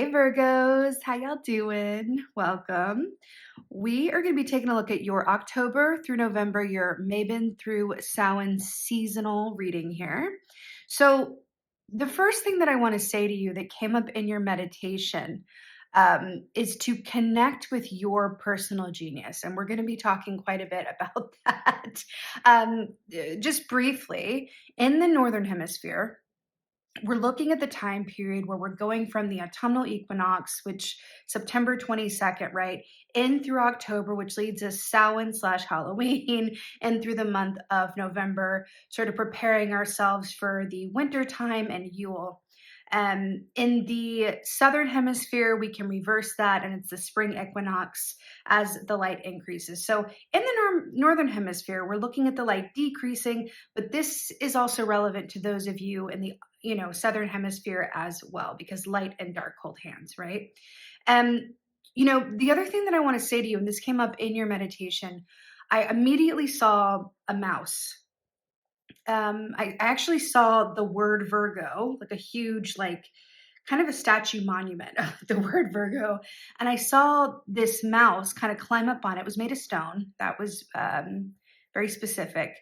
Hey Virgos, how y'all doing? Welcome. We are going to be taking a look at your October through November, your Mabon through Samhain seasonal reading here. So, the first thing that I want to say to you that came up in your meditation is to connect with your personal genius. And we're going to be talking quite a bit about that. Just briefly, in the Northern Hemisphere, we're looking at the time period where we're going from the autumnal equinox, which September 22nd, right, in through October, which leads us Samhain slash Halloween, and through the month of November, sort of preparing ourselves for the winter time and Yule. In the southern hemisphere, we can reverse that, and it's the spring equinox as the light increases. So, in the northern hemisphere, we're looking at the light decreasing, but this is also relevant to those of you in the southern hemisphere as well, because light and dark hold hands, right? And the other thing that I want to say to you, and this came up in your meditation, I immediately saw a mouse. I actually saw the word Virgo, like a huge, like kind of a statue monument of the word Virgo. And I saw this mouse kind of climb up on it. It was made of stone. That was very specific.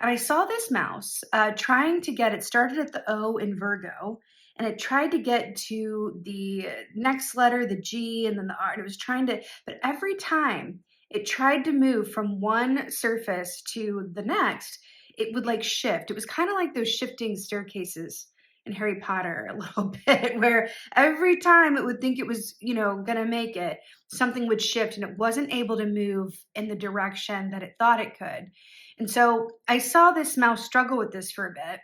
And I saw this mouse trying to get it started at the O in Virgo, and it tried to get to the next letter, the G, and then the R. And it was trying to, but every time it tried to move from one surface to the next, it would like shift. It was kind of like those shifting staircases in Harry Potter a little bit, where every time it would think it was, gonna make it, something would shift and it wasn't able to move in the direction that it thought it could. And so I saw this mouse struggle with this for a bit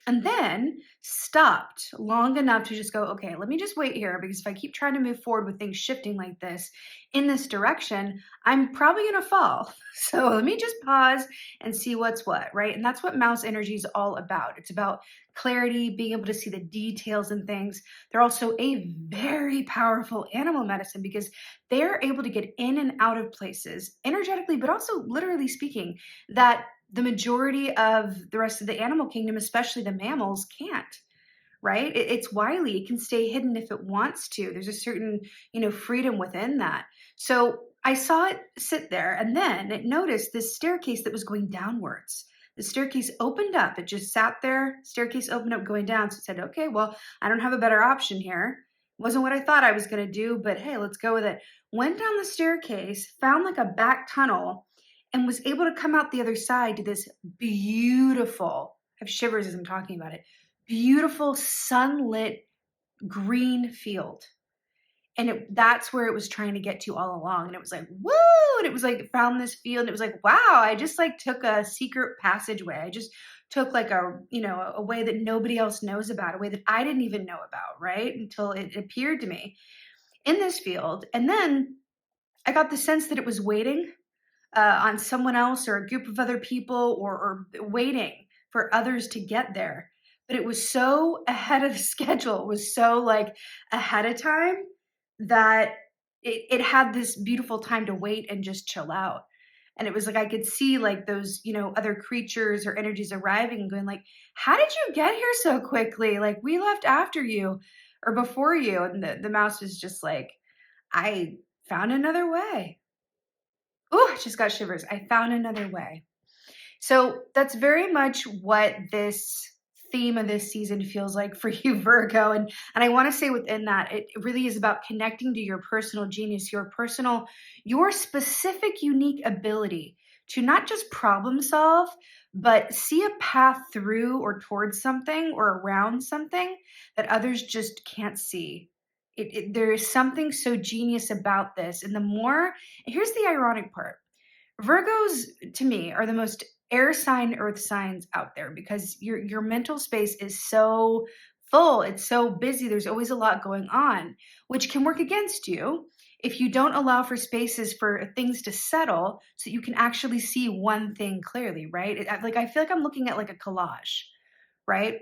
and then stopped long enough to just go, okay, let me just wait here because if I keep trying to move forward with things shifting like this in this direction, I'm probably going to fall. So let me just pause and see what's what, right? And that's what mouse energy is all about. It's about clarity, being able to see the details and things. They're also a very powerful animal medicine because they're able to get in and out of places energetically, but also literally speaking, that the majority of the rest of the animal kingdom, especially the mammals, can't, right? It's wily. It can stay hidden if it wants to. There's a certain, freedom within that. So I saw it sit there and then it noticed this staircase that was going downwards. The staircase opened up. It just sat there. Staircase opened up going down. So it said, okay, well, I don't have a better option here. Wasn't what I thought I was going to do, but hey, let's go with it. Went down the staircase, found like a back tunnel, and was able to come out the other side to this beautiful, I have shivers as I'm talking about it, beautiful sunlit green field. And that's where it was trying to get to all along. And it was like, woo! And it was like, found this field. And it was like, wow, I just like took a secret passageway. I just took like a way that nobody else knows about, a way that I didn't even know about, right? Until it appeared to me in this field. And then I got the sense that it was waiting on someone else or a group of other people or waiting for others to get there. But it was so ahead of schedule, it was so like ahead of time that it had this beautiful time to wait and just chill out. And it was like I could see like those, other creatures or energies arriving and going like, how did you get here so quickly? Like we left after you or before you. And the mouse was just like, I found another way. Oh, I just got shivers. I found another way. So that's very much what this theme of this season feels like for you, Virgo. And I want to say within that, it really is about connecting to your personal genius, your specific unique ability to not just problem solve, but see a path through or towards something or around something that others just can't see. There is something so genius about this. And here's the ironic part. Virgos, to me, are the most air sign, earth signs out there because your mental space is so full. It's so busy. There's always a lot going on, which can work against you if you don't allow for spaces for things to settle so you can actually see one thing clearly, right? Like I feel like I'm looking at like a collage, right?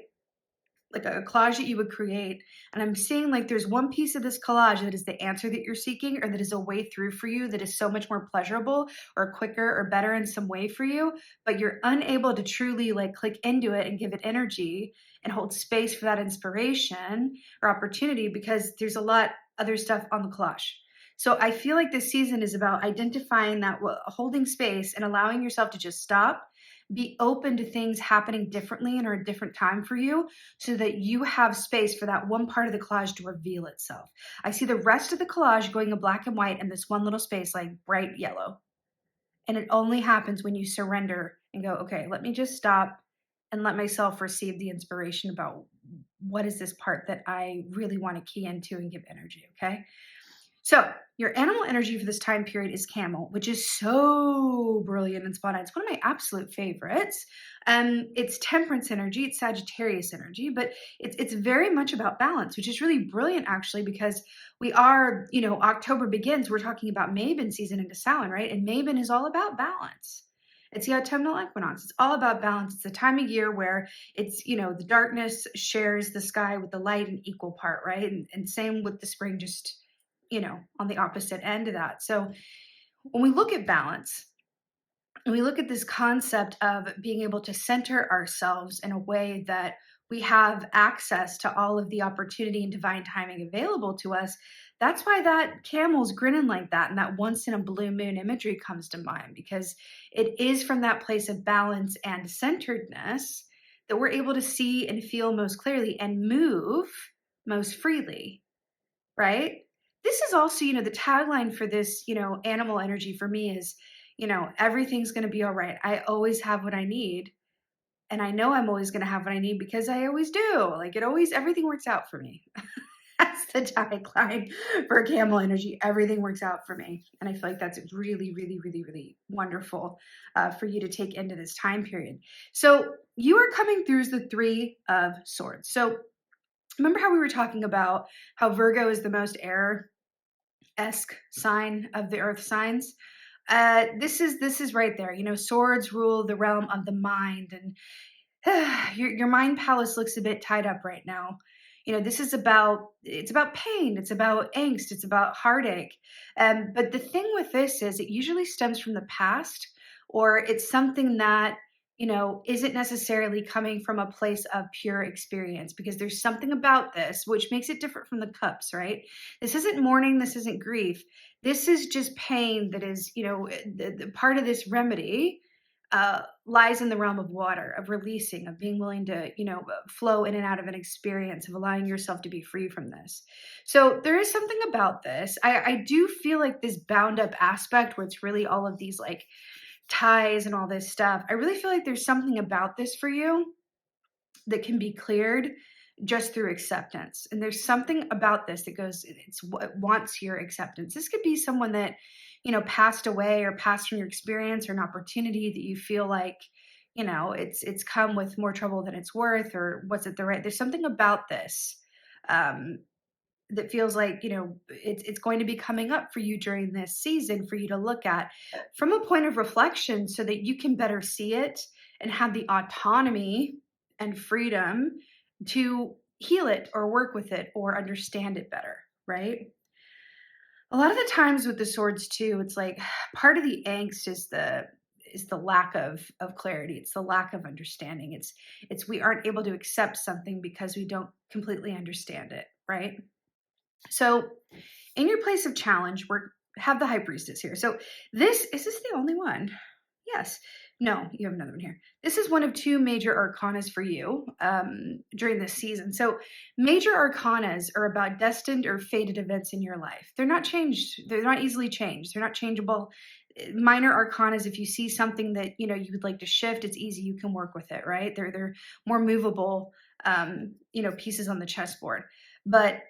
like a collage that you would create. And I'm seeing like there's one piece of this collage that is the answer that you're seeking, or that is a way through for you that is so much more pleasurable or quicker or better in some way for you, but you're unable to truly like click into it and give it energy and hold space for that inspiration or opportunity because there's a lot other stuff on the collage. So I feel like this season is about identifying that, holding space and allowing yourself to just stop, be open to things happening differently and or a different time for you so that you have space for that one part of the collage to reveal itself. I see the rest of the collage going in black and white and this one little space like bright yellow. And it only happens when you surrender and go, okay, let me just stop and let myself receive the inspiration about what is this part that I really want to key into and give energy, okay? So your animal energy for this time period is camel, which is so brilliant and spot on. It's one of my absolute favorites. It's temperance energy, it's Sagittarius energy, but it's very much about balance, which is really brilliant actually, because we are, October begins, we're talking about Mabon season into Samhain, right? And Mabon is all about balance. It's the autumnal equinox. It's all about balance. It's the time of year where it's, the darkness shares the sky with the light in equal part, right? And same with the spring, just on the opposite end of that. So when we look at balance, and we look at this concept of being able to center ourselves in a way that we have access to all of the opportunity and divine timing available to us, that's why that camel's grinning like that and that once in a blue moon imagery comes to mind, because it is from that place of balance and centeredness that we're able to see and feel most clearly and move most freely, right? This is also, the tagline for this, animal energy for me is, everything's going to be all right. I always have what I need. And I know I'm always going to have what I need because I always do. Like everything works out for me. That's the tagline for camel energy. Everything works out for me. And I feel like that's really, really, really, really wonderful for you to take into this time period. So you are coming through as the Three of Swords. So remember how we were talking about how Virgo is the most air-esque sign of the earth signs? This is right there. Swords rule the realm of the mind, and your mind palace looks a bit tied up right now. This is it's about pain, it's about angst, it's about heartache. But the thing with this is it usually stems from the past, or it's something that isn't necessarily coming from a place of pure experience, because there's something about this which makes it different from the cups, right? This isn't mourning, this isn't grief. This is just pain that is, the part of this remedy lies in the realm of water, of releasing, of being willing to, flow in and out of an experience, of allowing yourself to be free from this. So there is something about this. I do feel like this bound up aspect where it's really all of these like ties and all this stuff. I really feel like there's something about this for you that can be cleared just through acceptance. And there's something about this that it's what wants your acceptance. This could be someone that, passed away or passed from your experience, or an opportunity that you feel like, it's come with more trouble than it's worth, or what's it the right? There's something about this that feels like, it's going to be coming up for you during this season for you to look at from a point of reflection so that you can better see it and have the autonomy and freedom to heal it or work with it or understand it better, right? A lot of the times with the swords too, it's like part of the angst is the lack of clarity. It's the lack of understanding. It's we aren't able to accept something because we don't completely understand it, right? So in your place of challenge, we have the High Priestess here. So is this the only one? Yes. No, you have another one here. This is one of two major arcanas for you during this season. So major arcanas are about destined or fated events in your life. They're not changed. They're not easily changed. They're not changeable. Minor arcanas, if you see something that you would like to shift, it's easy. You can work with it, right? They're more movable, pieces on the chessboard. But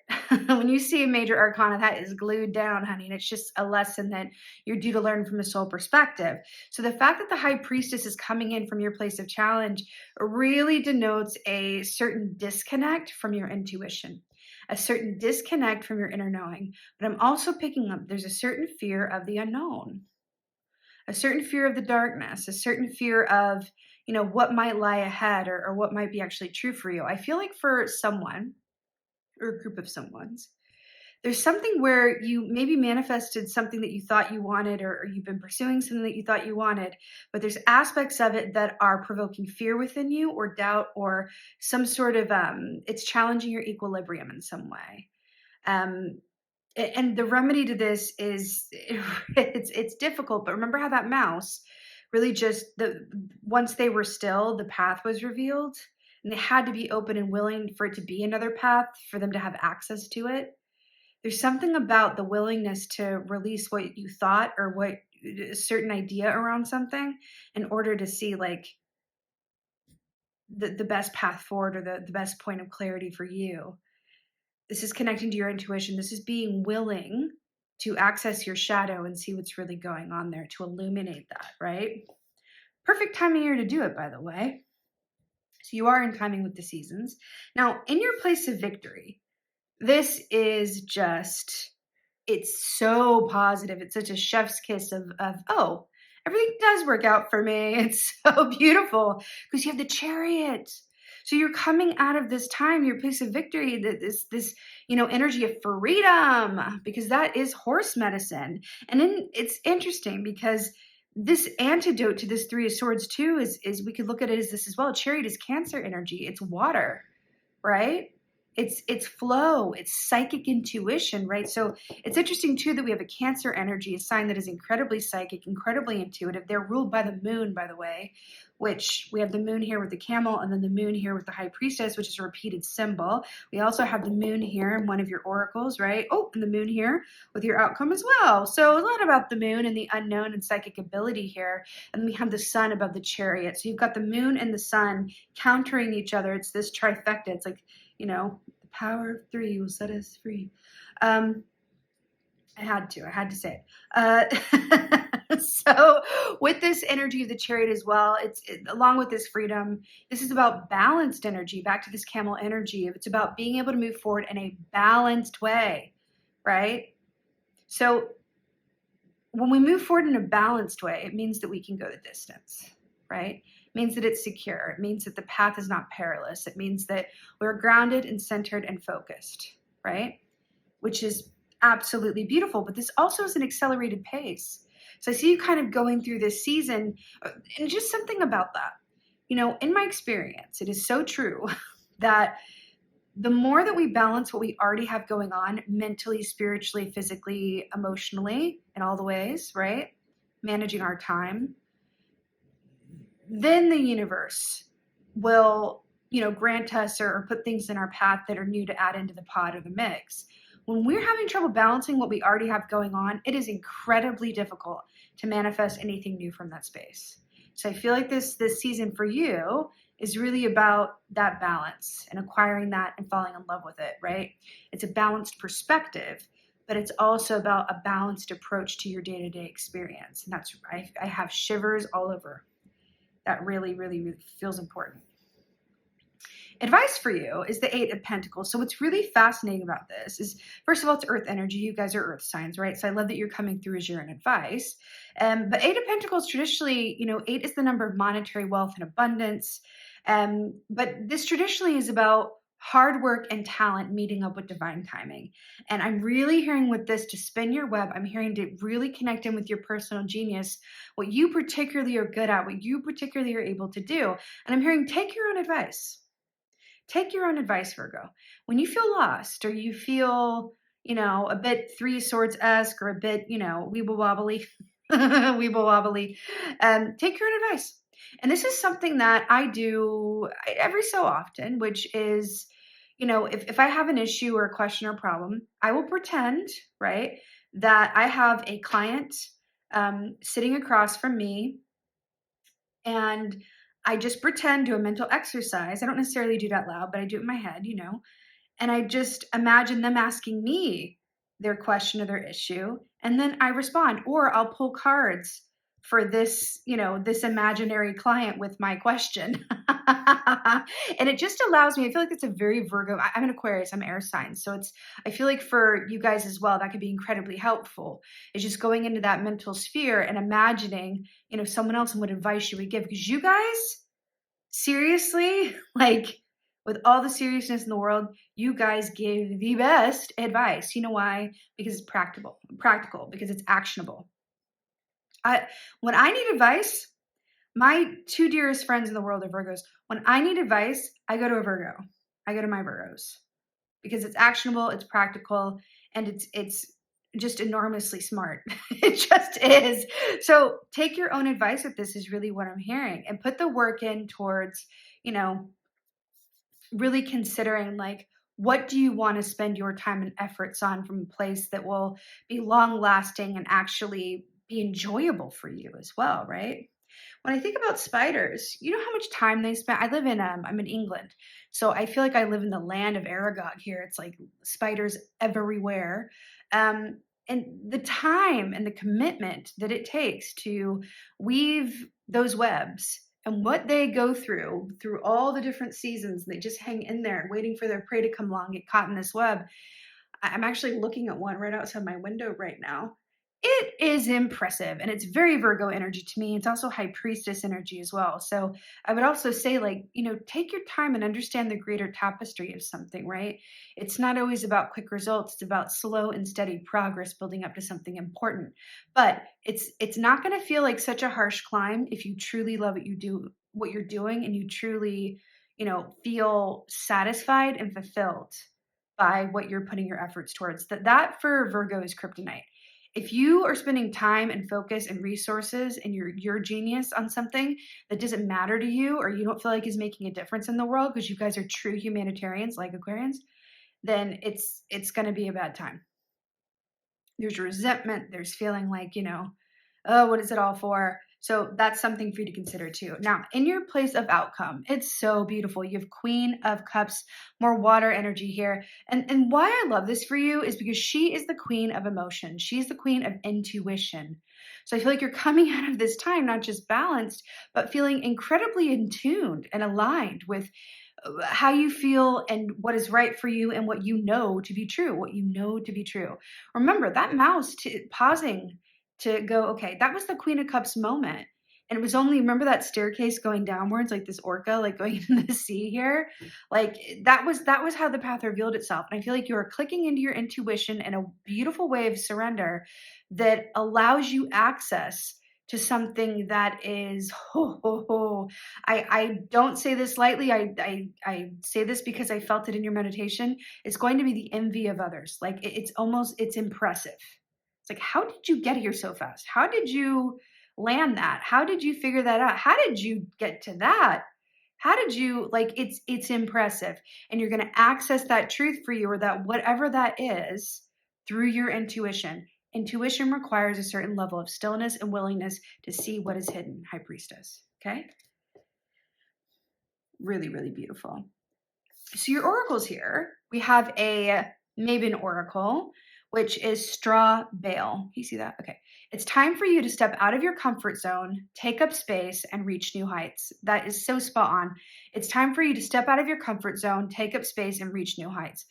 when you see a major arcana, that is glued down, honey, and it's just a lesson that you're due to learn from a soul perspective. So the fact that the High Priestess is coming in from your place of challenge really denotes a certain disconnect from your intuition, a certain disconnect from your inner knowing. But I'm also picking up there's a certain fear of the unknown, a certain fear of the darkness, a certain fear of, what might lie ahead or what might be actually true for you. I feel like for someone or a group of someone's, there's something where you maybe manifested something that you thought you wanted, or you've been pursuing something that you thought you wanted, but there's aspects of it that are provoking fear within you or doubt or some sort of, it's challenging your equilibrium in some way. Um, and the remedy to this is it's difficult, but remember how that mouse really just once they were still, the path was revealed and they had to be open and willing for it to be another path for them to have access to it. There's something about the willingness to release what you thought or what a certain idea around something in order to see like the best path forward or the best point of clarity for you. This is connecting to your intuition. This is being willing to access your shadow and see what's really going on there, to illuminate that, right? Perfect time of year to do it, by the way. So you are in timing with the seasons. Now, in your place of victory, this is just, it's so positive. It's such a chef's kiss of oh, everything does work out for me. It's so beautiful because you have the Chariot. So you're coming out of this time, your place of victory, this energy of freedom, because that is horse medicine. And then it's interesting because this antidote to this Three of Swords too is we could look at it as this as well. Chariot is Cancer energy. It's water, right? It's flow, it's psychic intuition, right? So it's interesting too that we have a Cancer energy, a sign that is incredibly psychic, incredibly intuitive. They're ruled by the moon, by the way, which we have the moon here with the camel and then the moon here with the high priestess, which is a repeated symbol. We also have the moon here in one of your oracles, right? Oh, and the moon here with your outcome as well. So a lot about the moon and the unknown and psychic ability here. And we have the sun above the Chariot. So you've got the moon and the sun countering each other. It's this trifecta. It's like, the power of three will set us free. I had to say it. So with this energy of the Chariot as well, it's along with this freedom, this is about balanced energy, back to this camel energy. It's about being able to move forward in a balanced way, right? So when we move forward in a balanced way, it means that we can go the distance, right? It means that it's secure. It means that the path is not perilous. It means that we're grounded and centered and focused, right? Which is absolutely beautiful, but this also is an accelerated pace. So I see you kind of going through this season, and just something about that. In my experience, it is so true that the more that we balance what we already have going on mentally, spiritually, physically, emotionally, in all the ways, right? Managing our time, then the universe will, grant us or put things in our path that are new to add into the pot or the mix. When we're having trouble balancing what we already have going on, it is incredibly difficult to manifest anything new from that space. So I feel like this season for you is really about that balance and acquiring that and falling in love with it, right? It's a balanced perspective, but it's also about a balanced approach to your day-to-day experience. And that's, I have shivers all over. That really, really, really feels important. Advice for you is the Eight of Pentacles. So what's really fascinating about this is, first of all, it's earth energy. You guys are earth signs, right? So I love that you're coming through as your own advice. But Eight of Pentacles, traditionally, 8 is the number of monetary wealth and abundance. But this traditionally is about hard work and talent meeting up with divine timing. And I'm really hearing with this to spin your web. I'm hearing to really connect in with your personal genius, what you particularly are good at, what you particularly are able to do. And I'm hearing take your own advice. Take your own advice, Virgo. When you feel lost or you feel, a bit Three Swords-esque or a bit, weeble wobbly, weeble wobbly, take your own advice. And this is something that I do every so often, which is, if I have an issue or a question or problem, I will pretend, right, that I have a client sitting across from me, and I just pretend, do a mental exercise. I don't necessarily do that loud, but I do it in my head, and I just imagine them asking me their question or their issue, and then I respond, or I'll pull cards for this, this imaginary client with my question. And it just allows me, I feel like it's a very Virgo, I'm an Aquarius, I'm air sign. So I feel like for you guys as well, that could be incredibly helpful. It's just going into that mental sphere and imagining, someone else and what advice you would give. Because you guys, seriously, like with all the seriousness in the world, you guys give the best advice. You know why? Because it's practical, because it's actionable. I when I need advice, my two dearest friends in the world are Virgos. When I need advice, I go to a Virgo. I go to my Virgos because it's actionable, it's practical, and it's just enormously smart. It just is. So take your own advice with this is really what I'm hearing and put the work in towards, you know, really considering like what do you want to spend your time and efforts on from a place that will be long lasting and actually be enjoyable for you as well, right? When I think about spiders, you know how much time they spend. I'm in England, so I feel like I live in the land of Aragog here. It's like spiders everywhere, and the time and the commitment that it takes to weave those webs and what they go through all the different seasons. They just hang in there, waiting for their prey to come along, get caught in this web. I'm actually looking at one right outside my window right now. It is impressive and it's very Virgo energy to me. It's also high priestess energy as well. So I would also say, like, take your time and understand the greater tapestry of something, right? It's not always about quick results. It's about slow and steady progress building up to something important. But it's not going to feel like such a harsh climb if you truly love what you're doing, and you truly, feel satisfied and fulfilled by what you're putting your efforts towards. That for Virgo is kryptonite. If you are spending time and focus and resources and your genius on something that doesn't matter to you or you don't feel like is making a difference in the world because you guys are true humanitarians like Aquarians, then it's going to be a bad time. There's resentment, there's feeling like, oh, what is it all for? So that's something for you to consider too. Now, in your place of outcome, it's so beautiful. You have Queen of Cups, more water energy here. And why I love this for you is because she is the queen of emotion. She's the queen of intuition. So I feel like you're coming out of this time not just balanced, but feeling incredibly in tuned and aligned with how you feel and what is right for you and what you know to be true, Remember that mouse pausing to go, okay, that was the Queen of Cups moment. And it was only, remember that staircase going downwards, like this orca, like going into the sea here? Like that was how the path revealed itself. And I feel like you are clicking into your intuition in a beautiful way of surrender that allows you access to something that is I don't say this lightly. I say this because I felt it in your meditation. It's going to be the envy of others. Like it's impressive. It's like, how did you get here so fast? How did you land that? How did you figure that out? How did you get to that? How did you, like, it's impressive. And you're going to access that truth for you, or that whatever that is, through your intuition. Intuition requires a certain level of stillness and willingness to see what is hidden, High Priestess. Okay? Really, really beautiful. So your oracles here, we have a Mabon oracle, which is straw bale. You see that? Okay. It's time for you to step out of your comfort zone, take up space, and reach new heights. That is so spot on. It's time for you to step out of your comfort zone, take up space, and reach new heights.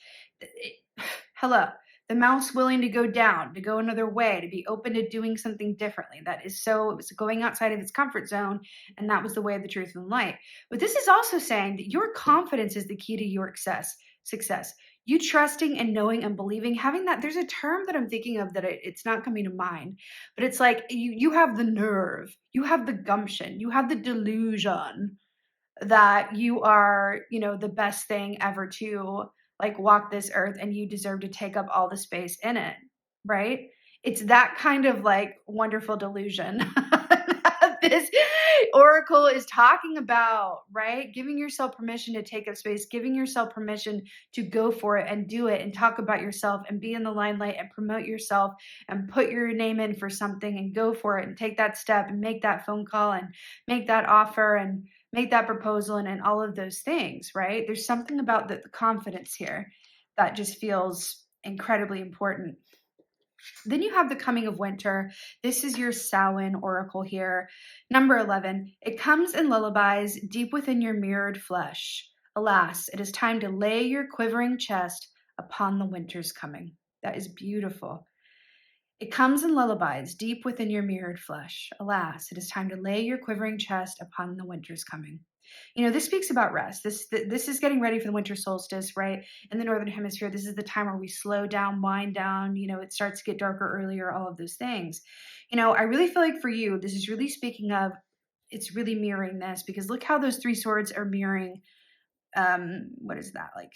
Hello. The mouse willing to go down, to go another way, to be open to doing something differently. It was going outside of its comfort zone, and that was the way of the truth and light. But this is also saying that your confidence is the key to your success. You trusting and knowing and believing, having that. There's a term that I'm thinking of that it's not coming to mind, but it's like you have the nerve, you have the gumption, you have the delusion that you are, the best thing ever to like walk this earth, and you deserve to take up all the space in it, right? It's that kind of like wonderful delusion that this oracle is talking about, right? Giving yourself permission to take up space, giving yourself permission to go for it and do it and talk about yourself and be in the limelight and promote yourself and put your name in for something and go for it and take that step and make that phone call and make that offer and make that proposal and all of those things, right? There's something about the confidence here that just feels incredibly important. Then you have the coming of winter. This is your Samhain oracle here. Number 11. It comes in lullabies deep within your mirrored flesh. Alas, it is time to lay your quivering chest upon the winter's coming. That is beautiful. It comes in lullabies deep within your mirrored flesh. Alas, it is time to lay your quivering chest upon the winter's coming. This speaks about rest. This is getting ready for the winter solstice, right? In the northern hemisphere, this is the time where we slow down, wind down. It starts to get darker earlier. All of those things. I really feel like for you, this is really speaking of. It's really mirroring this because look how those three swords are mirroring. What is that like?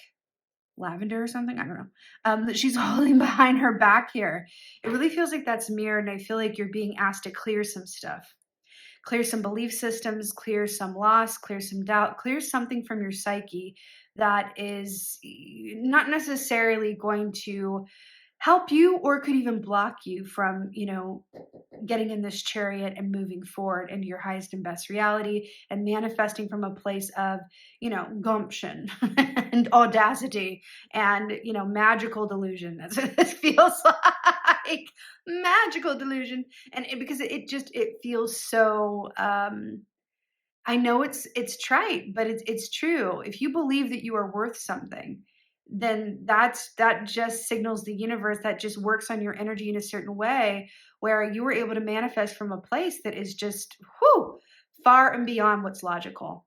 Lavender or something? I don't know. That she's holding behind her back here. It really feels like that's mirrored, and I feel like you're being asked to clear some stuff. Clear some belief systems, clear some loss, clear some doubt, clear something from your psyche that is not necessarily going to help you or could even block you from, getting in this chariot and moving forward into your highest and best reality and manifesting from a place of, gumption and audacity and, magical delusion. That's what this feels like. Magical delusion. And because it feels so, I know it's trite, but it's true. If you believe that you are worth something, then that just signals the universe, that just works on your energy in a certain way where you were able to manifest from a place that is just far and beyond what's logical.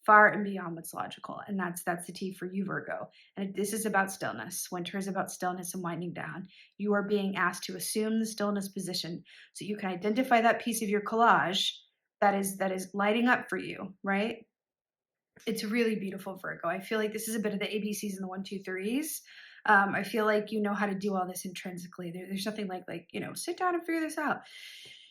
Far and beyond what's logical. And that's the T for you, Virgo. And this is about stillness. Winter is about stillness and winding down. You are being asked to assume the stillness position so you can identify that piece of your collage that is lighting up for you, right? It's really beautiful, Virgo. I feel like this is a bit of the ABCs and the 1, 2, 3s. I feel like you know how to do all this intrinsically. There's nothing like sit down and figure this out.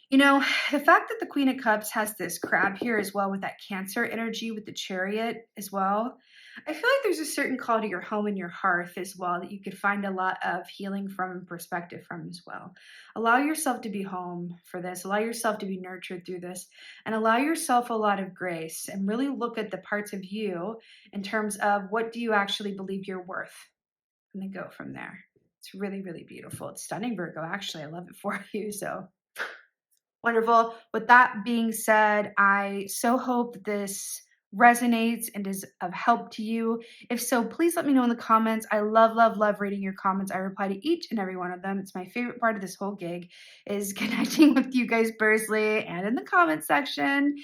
The fact that the Queen of Cups has this crab here as well with that Cancer energy with the Chariot as well. I feel like there's a certain call to your home and your hearth as well that you could find a lot of healing from and perspective from as well. Allow yourself to be home for this. Allow yourself to be nurtured through this and allow yourself a lot of grace and really look at the parts of you in terms of what do you actually believe you're worth and then go from there. It's really, really beautiful. It's stunning, Virgo. Actually, I love it for you. So wonderful. With that being said, I so hope this resonates and is of help to you. If so, please let me know in the comments. I love, love, love reading your comments. I reply to each and every one of them. It's my favorite part of this whole gig is connecting with you guys personally and in the comment section.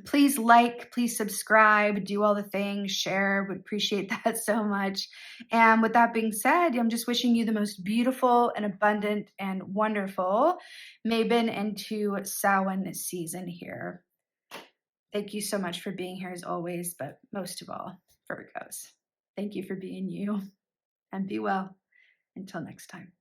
Please please subscribe, do all the things, share, would appreciate that so much. And with that being said, I'm just wishing you the most beautiful and abundant and wonderful Mabon into Samhain season here. Thank you so much for being here as always, but most of all, Virgos, thank you for being you and be well. Until next time.